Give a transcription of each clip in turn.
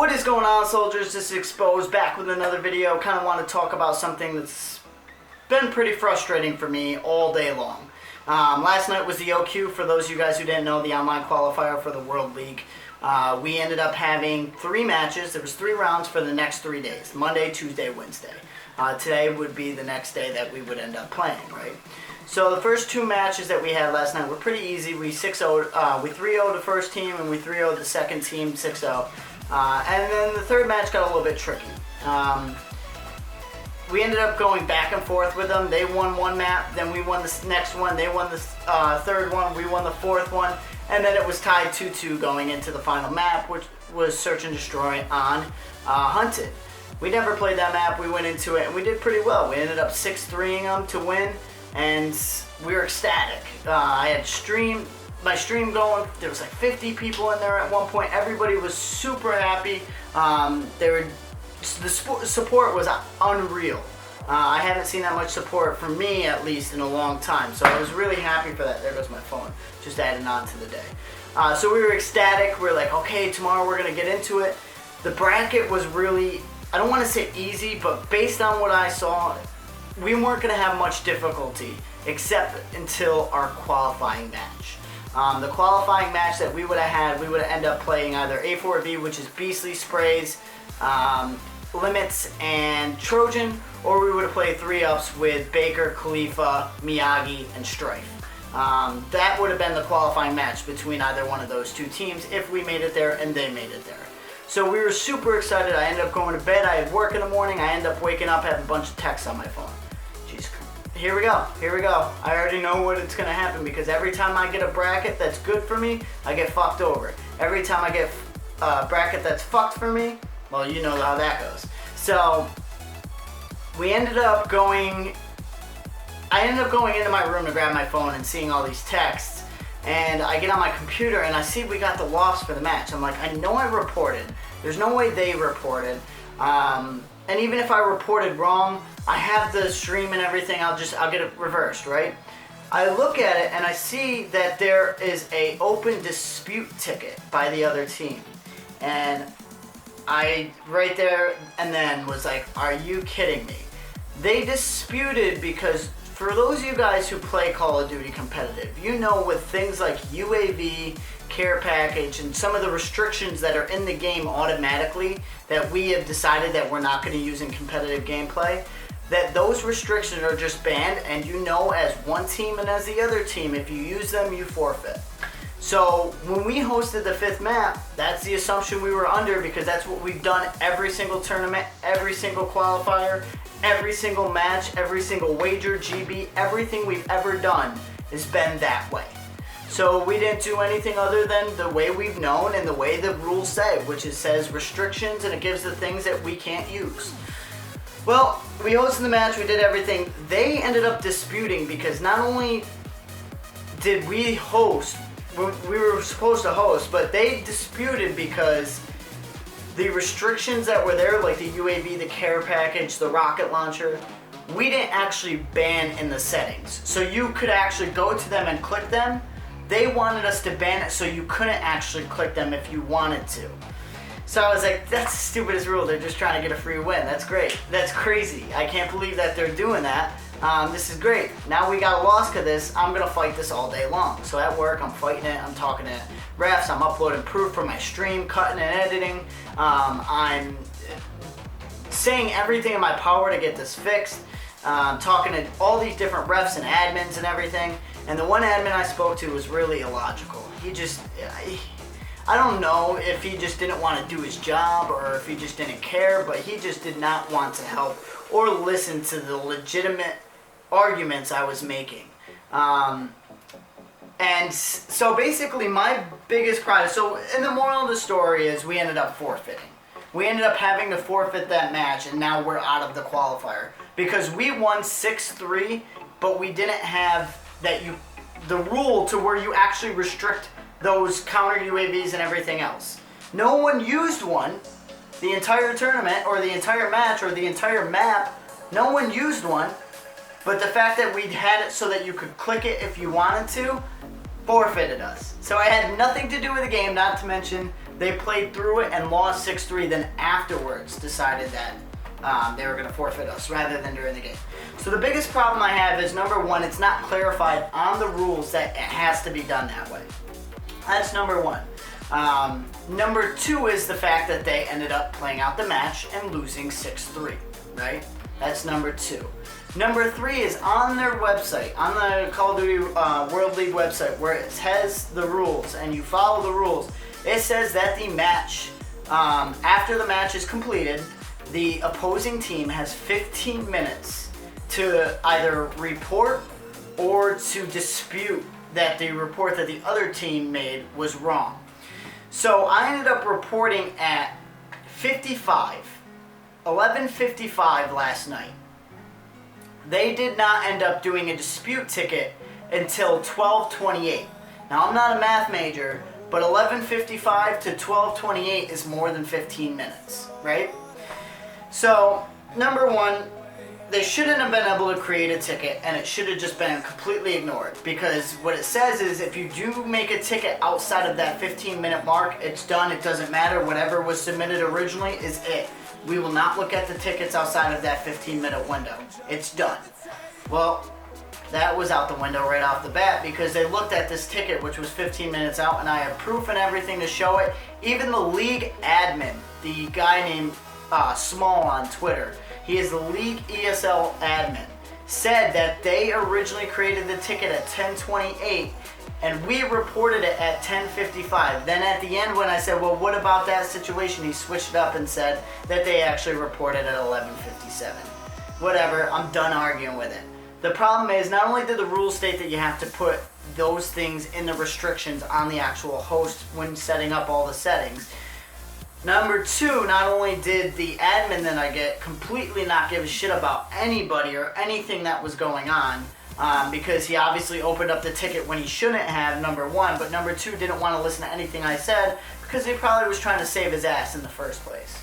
What is going on, soldiers? This is XpoZe back with another video. Kind of want to talk about something that's been pretty frustrating for me all day long. Last night was the OQ. For those of you guys who didn't know, the online qualifier for the World League. We ended up having 3 matches. There was 3 rounds for the next 3 days: Monday, Tuesday, Wednesday. Today would be the next day that we would end up playing, right? So the first 2 matches that we had last night were pretty easy. We 3-0'd the first team, and we 3-0'd the second team 6-0. And then the third match got a little bit tricky. We ended up going back and forth with them. They won one map, then we won the next one. They won the third one, we won the fourth one, and then it was tied 2-2 going into the final map, which was Search and Destroy on Hunted. We never played that map. We went into it and we did pretty well. We ended up 6-3ing them to win, and we were ecstatic. I had my stream going. There was like 50 people in there at one point. Everybody was super happy. The support was unreal. I haven't seen that much support from me, at least, in a long time. So I was really happy for that. There goes my phone. Just adding on to the day. So we were ecstatic. We were like, okay, tomorrow we're going to get into it. The bracket was really, I don't want to say easy, but based on what I saw, we weren't going to have much difficulty except until our qualifying match. The qualifying match that we would have had, we would have ended up playing either A4V, which is Beastly, Sprays, Limits, and Trojan, or we would have played 3-ups with Baker, Khalifa, Miyagi, and Strife. That would have been the qualifying match between either one of those 2 teams if we made it there and they made it there. So we were super excited. I ended up going to bed. I had work in the morning. I ended up waking up, having a bunch of texts on my phone. Jeez. Here we go. I already know what it's going to happen, because every time I get a bracket that's good for me, I get fucked over. Every time I get a bracket that's fucked for me, well, you know how that goes. So I ended up going into my room to grab my phone and seeing all these texts, and I get on my computer and I see we got the loss for the match. I'm like, I know I reported. There's no way they reported. And even if I reported wrong, I have the stream and everything. I'll get it reversed, right? I look at it and I see that there is a open dispute ticket by the other team, and I right there and then was like, are you kidding me? They disputed because, for those of you guys who play Call of Duty competitive, you know, with things like UAV, care package, and some of the restrictions that are in the game automatically that we have decided that we're not going to use in competitive gameplay, that those restrictions are just banned, and you know, as one team and as the other team, if you use them, you forfeit. So when we hosted the 5th map, that's the assumption we were under, because that's what we've done every single tournament, every single qualifier, every single match, every single wager, GB, everything we've ever done has been that way. So we didn't do anything other than the way we've known and the way the rules say, which is says restrictions, and it gives the things that we can't use. Well, we hosted the match, we did everything. They ended up disputing because not only did we host, we were supposed to host, but they disputed because the restrictions that were there, like the UAV, the care package, the rocket launcher, we didn't actually ban in the settings. So you could actually go to them and click them. They wanted us to ban it so you couldn't actually click them if you wanted to. So I was like, that's the stupidest rule. They're just trying to get a free win. That's great. That's crazy. I can't believe that they're doing that. This is great. Now we got a loss to this. I'm going to fight this all day long. So at work, I'm fighting it. I'm talking to refs. I'm uploading proof for my stream, cutting and editing. I'm saying everything in my power to get this fixed. Talking to all these different refs and admins and everything. And the one admin I spoke to was really illogical. I don't know if he just didn't want to do his job or if he just didn't care, but he just did not want to help or listen to the legitimate arguments I was making. And so basically my biggest cry, and the moral of the story is we ended up forfeiting. We ended up having to forfeit that match, and now we're out of the qualifier. Because we won 6-3, but we didn't have the rule to where you actually restrict those counter UAVs and everything else. No one used one the entire tournament or the entire match or the entire map. No one used one, but the fact that we had it so that you could click it if you wanted to, forfeited us. So I had nothing to do with the game, not to mention they played through it and lost 6-3, then afterwards decided that they were going to forfeit us rather than during the game. So the biggest problem I have is, number one, it's not clarified on the rules that it has to be done that way. That's number one. Number two is the fact that they ended up playing out the match and losing 6-3, right? That's number two. Number three is on their website, on the Call of Duty World League website, where it has the rules and you follow the rules. It says that the match, after the match is completed, the opposing team has 15 minutes to either report or to dispute that the report that the other team made was wrong. So I ended up reporting at 11:55 last night. They did not end up doing a dispute ticket until 12:28. Now, I'm not a math major, but 11:55 to 12:28 is more than 15 minutes, right? So, number one, they shouldn't have been able to create a ticket, and it should have just been completely ignored, because what it says is if you do make a ticket outside of that 15-minute mark, it's done. It doesn't matter. Whatever was submitted originally is it. We will not look at the tickets outside of that 15-minute window. It's done. Well, that was out the window right off the bat, because they looked at this ticket, which was 15 minutes out, and I have proof and everything to show it. Even the league admin, the guy named Small on Twitter, he is the league ESL admin, said that they originally created the ticket at 10:28 and we reported it at 10:55. Then at the end, when I said, well, what about that situation, he switched it up and said that they actually reported at 11:57. Whatever, I'm done arguing with it. The problem is, not only did the rules state that you have to put those things in the restrictions on the actual host when setting up all the settings. Number two, not only did the admin that I get completely not give a shit about anybody or anything that was going on, because he obviously opened up the ticket when he shouldn't have, number one, but number two, didn't want to listen to anything I said because he probably was trying to save his ass in the first place.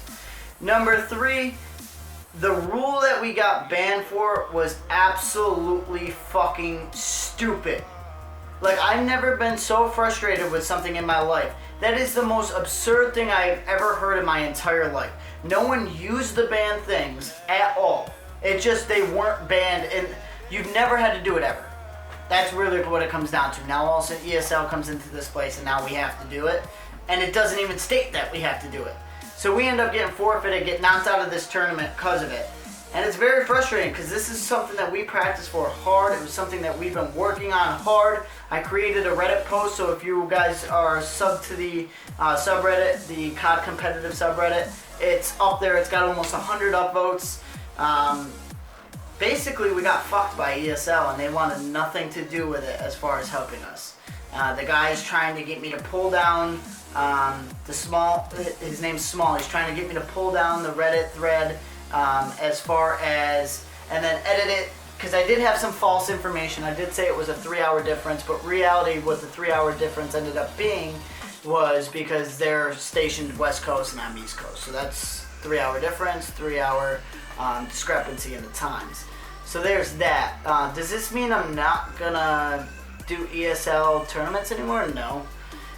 Number three, the rule that we got banned for was absolutely fucking stupid. Like, I've never been so frustrated with something in my life. That is the most absurd thing I've ever heard in my entire life. No one used the banned things at all. It just, they weren't banned, and you've never had to do it ever. That's really what it comes down to. Now all of a sudden ESL comes into this place and now we have to do it. And it doesn't even state that we have to do it. So we end up getting forfeited, get knocked out of this tournament because of it. And it's very frustrating because this is something that we practiced for hard. It was something that we've been working on hard. I created a Reddit post, so if you guys are sub to the subreddit, the COD competitive subreddit, it's up there. It's got almost 100 upvotes. Basically, we got fucked by ESL, and they wanted nothing to do with it as far as helping us. The guy is trying to get me to pull down his name's Small. He's trying to get me to pull down the Reddit thread as far as, and then edit it, because I did have some false information. I did say it was a 3-hour difference, but reality, what the 3-hour difference ended up being was because they're stationed West Coast and I'm East Coast. So that's 3-hour difference, 3-hour discrepancy in the times. So there's that. Does this mean I'm not gonna do ESL tournaments anymore? No.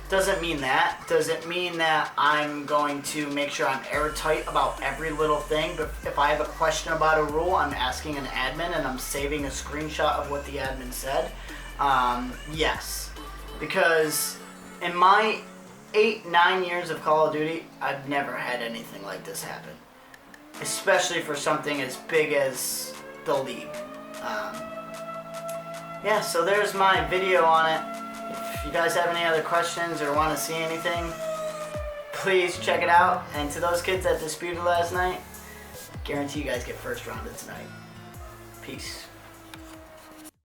Doesn't mean that. Does it mean that I'm going to make sure I'm airtight about every little thing? But if I have a question about a rule, I'm asking an admin and I'm saving a screenshot of what the admin said? Yes. Because in my 8-9 years of Call of Duty, I've never had anything like this happen. Especially for something as big as the league. Yeah, so there's my video on it. If you guys have any other questions or want to see anything, please check it out. And to those kids that disputed last night, guarantee you guys get first rounded tonight. Peace.